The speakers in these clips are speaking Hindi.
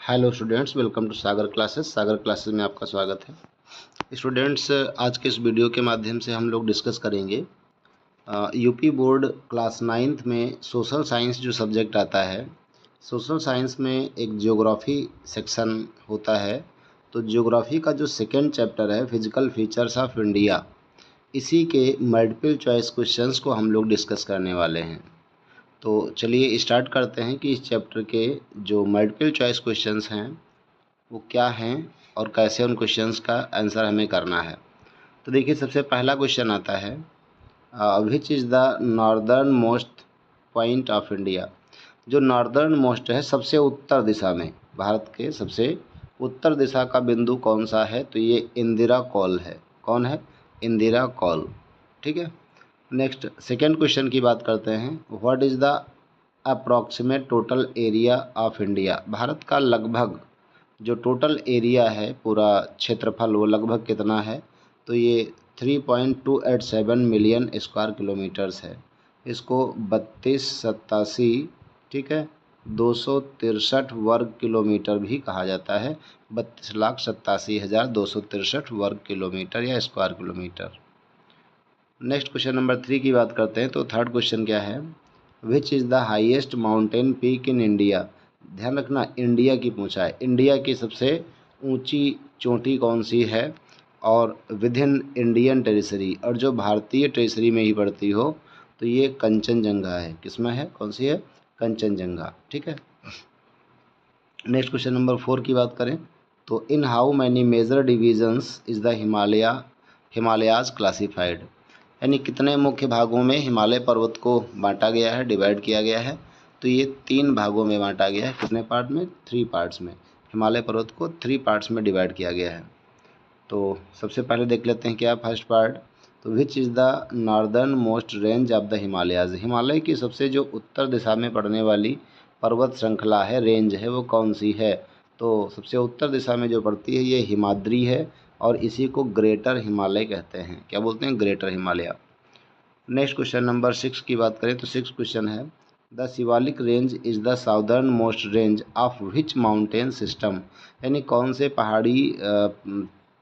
Hello students, welcome to Sagar classes. Sagar classes में आपका स्वागत है। स्टूडेंट्स, आज के इस वीडियो के माध्यम से हम लोग डिस्कस करेंगे यूपी बोर्ड क्लास 9th में सोशल साइंस जो सब्जेक्ट आता है। सोशल साइंस में एक ज्योग्राफी सेक्शन होता है। तो ज्योग्राफी का जो सेकेंड चैप्टर है फिजिकल फीचर्स ऑफ इंडिया, इसी के मल्टीपल चॉइस क्वेश्चंस को हम लोग डिस्कस करने वाले हैं। तो चलिए स्टार्ट करते हैं कि इस चैप्टर के जो मल्टीपल चॉइस क्वेश्चंस हैं वो क्या हैं और कैसे उन क्वेश्चंस का आंसर हमें करना है। तो देखिए, सबसे पहला क्वेश्चन आता है, विच is the northern most point of India. जो नॉर्दर्न मोस्ट है, सबसे उत्तर दिशा में, भारत के सबसे उत्तर दिशा का बिंदु कौन सा है? तो ये इंदिरा कॉल है। कौन है? इंदिरा कॉल। ठीक है। नेक्स्ट सेकेंड क्वेश्चन की बात करते हैं, what is the approximate total area of India. भारत का लगभग जो टोटल एरिया है, पूरा क्षेत्रफल, वो लगभग कितना है? तो ये 3.287 मिलियन स्क्वायर किलोमीटर्स है। इसको 3287, ठीक है, 263 वर्ग किलोमीटर भी कहा जाता है। 32,87,263 वर्ग किलोमीटर या square kilometre. Next question number 3 की बात करते हैं। तो थर्ड क्वेश्चन क्या है, विच is the highest mountain peak in India. ध्यान रखना, इंडिया की पूछा है। इंडिया की सबसे ऊंची चोटी कौन सी है? और विद इन इंडियन टेरिटरी, और जो भारतीय टेरिटरी में ही पड़ती हो, तो ये कंचनजंगा है। किसमें है? कौन सी है? कंचनजंगा। ठीक है। नेक्स्ट क्वेश्चन नंबर 4 की बात करें तो in how many major divisions is the Himalayas classified. यानी कितने मुख्य भागों में हिमालय पर्वत को बांटा गया है, डिवाइड किया गया है? तो ये 3 भागों में बांटा गया है। कितने पार्ट में? 3 पार्ट्स में। हिमालय पर्वत को 3 पार्ट्स में डिवाइड किया गया है। तो सबसे पहले देख लेते हैं क्या फर्स्ट पार्ट। तो विच is the northern most range of the Himalayas. Himalaya की सबसे जो उत्तर दिशा में पड़ने वाली पर्वत श्रृंखला है, रेंज है, वो कौन सी है? तो सबसे उत्तर दिशा में जो पड़ती है ये हिमाद्री है, और इसी को ग्रेटर हिमालय कहते हैं। क्या बोलते हैं? Greater Himalaya. Next question number 6 की बात करें तो 6 क्वेश्चन है, the Shivalik range is the southern most range of which mountain system. यानी कौन से पहाड़ी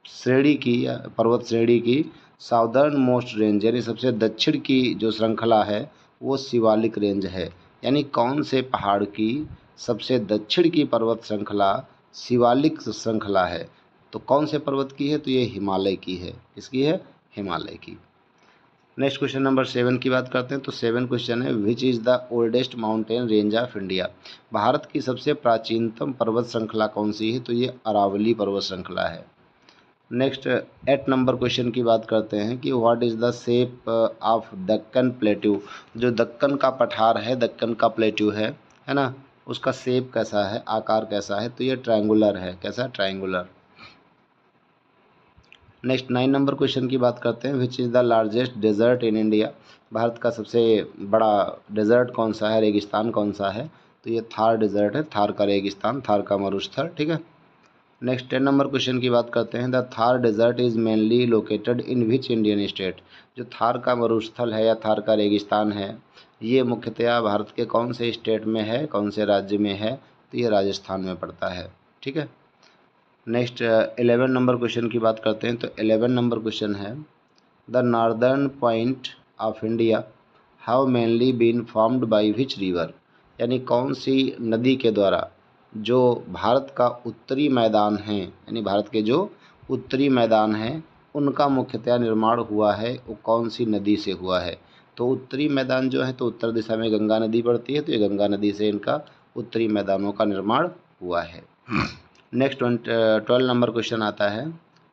श्रेणी की या पर्वत श्रेणी की साउदर्न मोस्ट रेंज, यानी सबसे दक्षिण की जो श्रृंखला है वो शिवालिक रेंज है। यानी कौन से पहाड़ की सबसे दक्षिण की पर्वत श्रृंखला शिवालिक श्रृंखला है? तो कौन से पर्वत की है? तो ये हिमालय की है। किसकी है? हिमालय की। नेक्स्ट क्वेश्चन नंबर 7 की बात करते हैं। तो 7 क्वेश्चन है, विच is the oldest mountain range of India. Bharat की सबसे प्राचीनतम पर्वत श्रृंखला कौन सी है? तो ये अरावली पर्वत श्रृंखला है। नेक्स्ट 8 नंबर क्वेश्चन की बात करते हैं कि what is the shape of Deccan plateau. जो दक्कन का पठार है, दक्कन का प्लेट्यू है ना, उसका शेप कैसा है, आकार कैसा है? तो ये ट्रायंगुलर है। कैसा? ट्रायंगुलर। नेक्स्ट 9 नंबर क्वेश्चन की बात करते हैं, which is the largest desert in India. भारत का सबसे बड़ा डेजर्ट कौन सा है, रेगिस्तान कौन सा है? तो ये थार डेजर्ट है। थार का रेगिस्तान, थार का मरुस्थल। ठीक है। नेक्स्ट 10 नंबर क्वेश्चन की बात करते हैं, the Thar desert is mainly located in which Indian state. जो थार का मरुस्थल है या थार का रेगिस्तान है, ये मुख्यतया भारत के कौन से स्टेट में है, कौन से राज्य में है? तो ये राजस्थान में पड़ता है। ठीक है। नेक्स्ट 11 नंबर क्वेश्चन की बात करते हैं। तो 11 नंबर क्वेश्चन है, the northern point of India how mainly been formed by which river. यानी कौन सी नदी के द्वारा जो भारत का उत्तरी मैदान है, यानी भारत के जो उत्तरी मैदान हैं उनका मुख्यतया निर्माण हुआ है, वो कौन सी नदी से हुआ है? तो उत्तरी मैदान जो है, तो उत्तर दिशा में गंगा नदी पड़ती है, तो ये गंगा नदी से इनका उत्तरी मैदानों का निर्माण हुआ है। नेक्स्ट 12 नंबर क्वेश्चन आता है,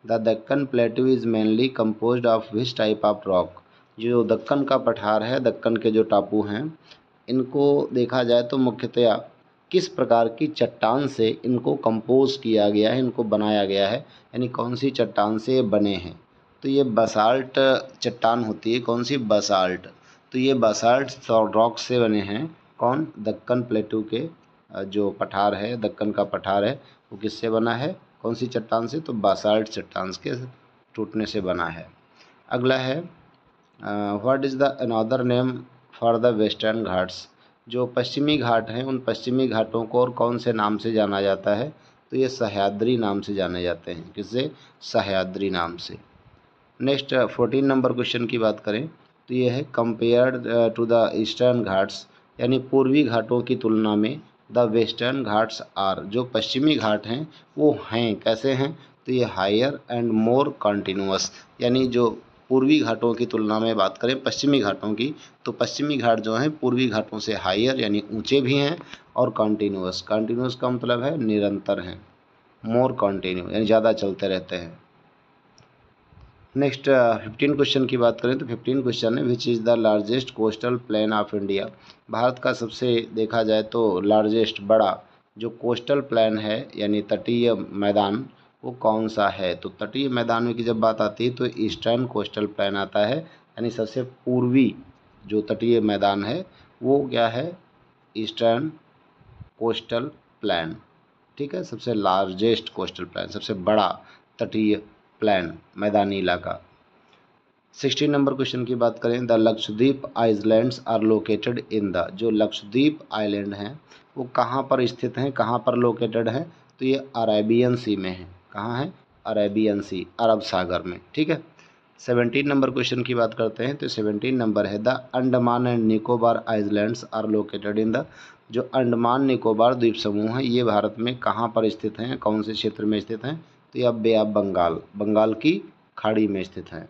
the Deccan plateau is mainly composed of which type of rock. जो दक्कन का पठार है, दक्कन के जो टापू हैं, इनको देखा जाए तो मुख्यतया किस प्रकार की चट्टान से इनको कंपोज किया गया है, इनको बनाया गया है, यानी कौन सी चट्टान से बने हैं? तो ये बसाल्ट चट्टान होती है। कौन सी? बसाल्ट। तो ये बसाल्ट रॉक से बने हैं। कौन? दक्कन प्लेट्यू के जो पठार है, दक्कन का पठार है, वो किससे बना है? कौन सी चट्टान से? तो बासाल्ट चट्टान के टूटने से बना है। अगला है, what is the another name for the western Ghats. जो पश्चिमी घाट हैं उन पश्चिमी घाटों को और कौन से नाम से जाना जाता है? तो ये सह्याद्री नाम से जाने जाते हैं। किससे? सह्याद्री नाम से। नेक्स्ट 14 नंबर क्वेश्चन की बात करें तो ये है compared to the Eastern Ghats, यानी पूर्वी घाटों की तुलना में द वेस्टर्न घाट्स आर, जो पश्चिमी घाट हैं वो हैं कैसे हैं? तो ये हायर एंड मोर कंटिन्यूअस, यानी जो पूर्वी घाटों की तुलना में बात करें पश्चिमी घाटों की, तो पश्चिमी घाट जो हैं पूर्वी घाटों से हायर यानी ऊंचे भी हैं और कंटिन्यूअस, कंटिन्यूअस का मतलब है निरंतर हैं। मोर कंटिन्यू यानी ज़्यादा चलते रहते हैं। नेक्स्ट 15 क्वेश्चन की बात करें तो 15 क्वेश्चन है विच is the largest coastal plain of India. भारत का सबसे देखा जाए तो लार्जेस्ट बड़ा जो कोस्टल प्लेन है यानी तटीय मैदान वो कौन सा है? तो तटीय मैदानों की जब बात आती है तो ईस्टर्न कोस्टल प्लेन आता है, यानी सबसे पूर्वी जो तटीय मैदान है वो क्या है? Eastern coastal plain. ठीक है, सबसे लार्जेस्ट कोस्टल प्लेन, सबसे बड़ा तटीय प्लेन मैदानी इलाका। 16 नंबर क्वेश्चन की बात करें the Lakshadweep islands are located in the, जो लक्षद्वीप आइलैंड हैं वो कहाँ पर स्थित हैं, कहाँ पर लोकेटेड हैं? तो ये अरेबियन सी में है। कहाँ है? अरेबियन सी, अरब सागर में। ठीक है। 17 नंबर क्वेश्चन की बात करते हैं तो 17 नंबर है the Andaman and Nicobar islands are located in the, जो अंडमान निकोबार द्वीप समूह है ये भारत में कहाँ पर स्थित हैं, कौन से क्षेत्र में स्थित हैं? तो ये बे ऑफ बंगाल, बंगाल की खाड़ी में स्थित हैं।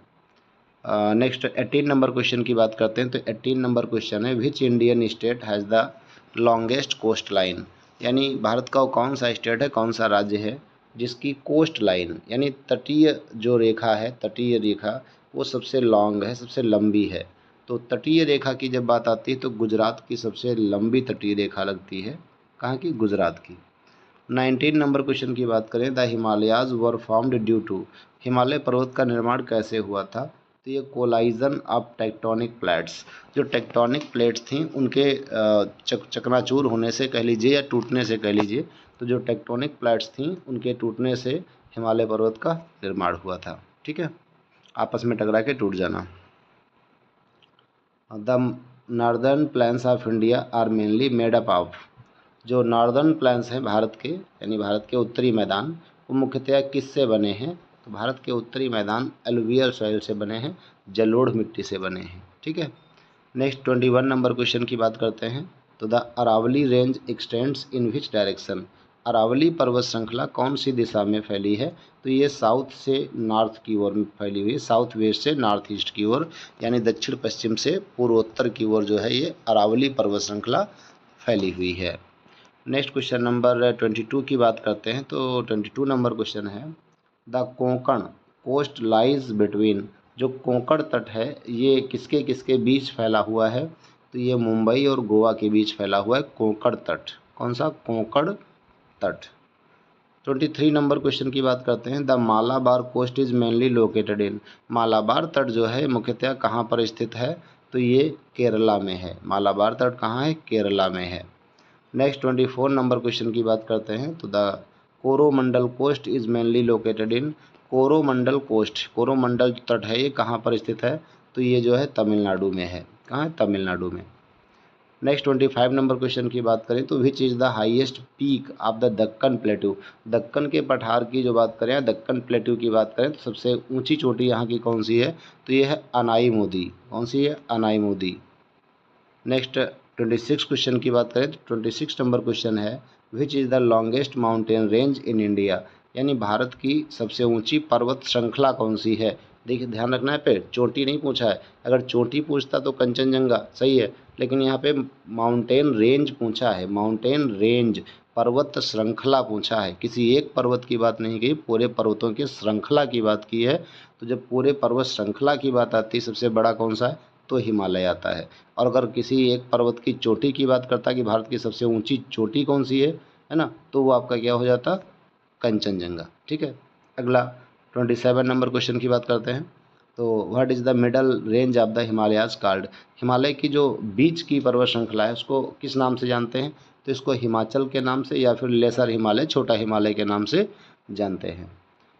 नेक्स्ट 18 नंबर क्वेश्चन की बात करते हैं तो 18 नंबर क्वेश्चन है which Indian state has the longest coast line, यानी भारत का वो कौन सा स्टेट है, कौन सा राज्य है जिसकी कोस्ट लाइन यानी तटीय जो रेखा है, तटीय रेखा वो सबसे लॉन्ग है, सबसे लंबी है। तो तटीय रेखा की जब बात आती है तो गुजरात की सबसे लंबी तटीय रेखा लगती है। कहाँ की? गुजरात की। 19 नंबर क्वेश्चन की बात करें the Himalayas were formed due to, Himalaya पर्वत का निर्माण कैसे हुआ था? तो ये कोलाइजन ऑफ टेक्टोनिक प्लेट्स, जो टेक्टोनिक प्लेट्स थी उनके चकनाचूर होने से कह लीजिए या टूटने से कह लीजिए, तो जो टेक्टोनिक प्लेट्स थी उनके टूटने से हिमालय पर्वत का निर्माण हुआ था। ठीक है, आपस में टकरा के टूट जाना। The northern plains of India are mainly made up of, जो नॉर्दर्न प्लेन्स हैं भारत के यानी भारत के उत्तरी मैदान वो मुख्यतः किससे बने हैं? तो भारत के उत्तरी मैदान एलुवियल सॉइल से बने हैं, जलोढ़ मिट्टी से बने हैं। ठीक है। नेक्स्ट 21 नंबर क्वेश्चन की बात करते हैं तो the Aravalli range extends in which direction, Aravalli पर्वत श्रृंखला कौन सी दिशा में फैली है? तो ये साउथ से नॉर्थ की ओर में फैली हुई है, साउथ वेस्ट से नॉर्थ ईस्ट की ओर, यानी दक्षिण पश्चिम से पूर्वोत्तर की ओर जो है ये अरावली पर्वत श्रृंखला फैली हुई है। नेक्स्ट क्वेश्चन नंबर 22 की बात करते हैं तो 22 नंबर क्वेश्चन है the Konkan coast lies between, जो कोंकण तट है ये किसके किसके बीच फैला हुआ है? तो ये मुंबई और गोवा के बीच फैला हुआ है कोंकण तट। कौन सा? कोंकण तट। 23 नंबर क्वेश्चन की बात करते हैं the Malabar coast is mainly located in, Malabar तट जो है मुख्यतः कहाँ पर स्थित है? तो ये केरला में है। मालाबार तट कहाँ है? केरला में है। नेक्स्ट 24 नंबर क्वेश्चन की बात करते हैं तो the Coromandel coast is mainly located in, Coromandel coast, Coromandel तट है ये कहाँ पर स्थित है? तो ये जो है तमिलनाडु में है। कहाँ है? तमिलनाडु में। नेक्स्ट 25 नंबर क्वेश्चन की बात करें तो विच is the highest peak of the Deccan plateau, Deccan के पठार की जो बात करें, दक्कन प्लेट्यू की बात करें तो सबसे ऊंची चोटी यहाँ की कौन सी है? तो ये है अनाई मोदी। कौन सी है? अनाई मोदी। नेक्स्ट 26 क्वेश्चन की बात करें तो 26 नंबर क्वेश्चन है विच is the longest mountain range in India, यानी भारत की सबसे ऊंची पर्वत श्रृंखला कौन सी है? देखिए ध्यान रखना है, पे चोटी नहीं पूछा है। अगर चोटी पूछता तो कंचनजंगा सही है, लेकिन यहाँ पे माउंटेन रेंज पूछा है, माउंटेन रेंज पर्वत श्रृंखला पूछा है। किसी एक पर्वत की बात नहीं की, पूरे पर्वतों की श्रृंखला की बात की है। तो जब पूरे पर्वत श्रृंखला की बात आती है सबसे बड़ा कौन सा है? तो हिमालय आता है। और अगर किसी एक पर्वत की चोटी की बात करता कि भारत की सबसे ऊंची चोटी कौन सी है ना, तो वो आपका क्या हो जाता? कंचनजंगा। ठीक है। अगला 27 नंबर क्वेश्चन की बात करते हैं तो what is the middle range of the Himalayas called, Himalaya की जो बीच की पर्वत श्रृंखला है उसको किस नाम से जानते हैं? तो इसको हिमाचल के नाम से या फिर लेसर हिमालय, छोटा हिमालय के नाम से जानते हैं।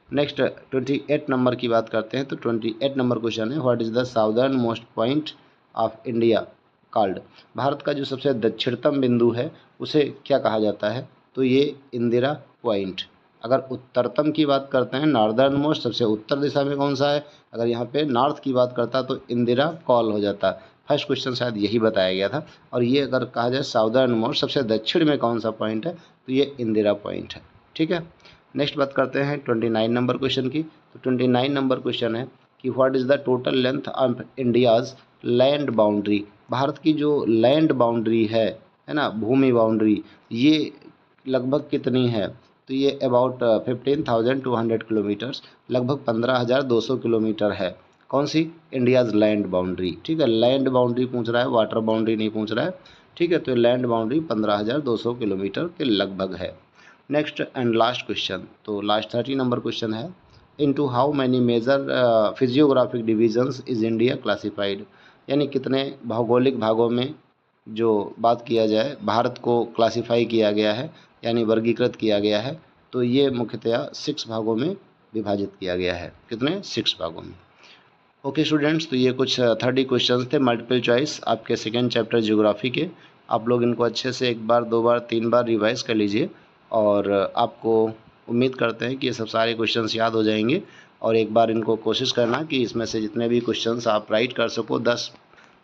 नेक्स्ट 28 नंबर की बात करते हैं तो 28 नंबर क्वेश्चन है what is the southern most point of India, called. Bharat का जो सबसे दक्षिणतम बिंदु है उसे क्या कहा जाता है? तो ये इंदिरा पॉइंट। अगर उत्तरतम की बात करते हैं, नॉर्दर्न मोस्ट, सबसे उत्तर दिशा में कौन सा है? अगर यहाँ पे नॉर्थ की बात करता तो इंदिरा कॉल हो जाता। फर्स्ट क्वेश्चन शायद यही बताया गया था। और ये अगर कहा जाए साउदर्न मोस्ट, सबसे दक्षिण में कौन सा पॉइंट है? तो ये इंदिरा पॉइंट है। ठीक है, नेक्स्ट बात करते हैं 29 नंबर क्वेश्चन की। तो 29 नंबर क्वेश्चन है कि what is the total length of India's land boundary. Bharat की जो लैंड बाउंड्री है ना, भूमि बाउंड्री, ये लगभग कितनी है? तो ये अबाउट 15,200 किलोमीटर्स, लगभग 15,200 किलोमीटर है। कौन सी? India's land boundary. ठीक है, लैंड बाउंड्री पूछ रहा है, वाटर बाउंड्री नहीं पूछ रहा है। ठीक है, तो लैंड बाउंड्री 15,200 किलोमीटर के लगभग है। नेक्स्ट एंड लास्ट क्वेश्चन, तो लास्ट 30 नंबर क्वेश्चन है, into how many major physiographic divisions is India classified. यानी कितने भौगोलिक भागों में जो बात किया जाए भारत को क्लासिफाई किया गया है, यानी वर्गीकृत किया गया है। तो ये मुख्यतया 6 भागों में विभाजित किया गया है। कितने? 6 भागों में। ओके स्टूडेंट्स, तो ये कुछ 30 क्वेश्चंस थे मल्टीपल चॉइस आपके सेकेंड चैप्टर ज्योग्राफी के। आप लोग इनको अच्छे से 1 बार 2 बार 3 बार रिवाइज कर लीजिए और आपको उम्मीद करते हैं कि ये सब सारे क्वेश्चंस याद हो जाएंगे। और एक बार इनको कोशिश करना कि इसमें से जितने भी क्वेश्चंस आप राइट कर सको, 10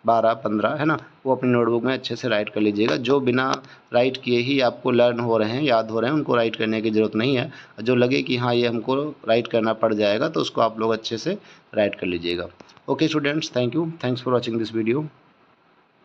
12 15 है ना, वो अपनी नोटबुक में अच्छे से राइट कर लीजिएगा। जो बिना राइट किए ही आपको लर्न हो रहे हैं, याद हो रहे हैं, उनको राइट करने की ज़रूरत नहीं है। जो लगे कि हाँ ये हमको राइट करना पड़ जाएगा, तो उसको आप लोग अच्छे से राइट कर लीजिएगा। Okay students, thank you, thanks for watching this video.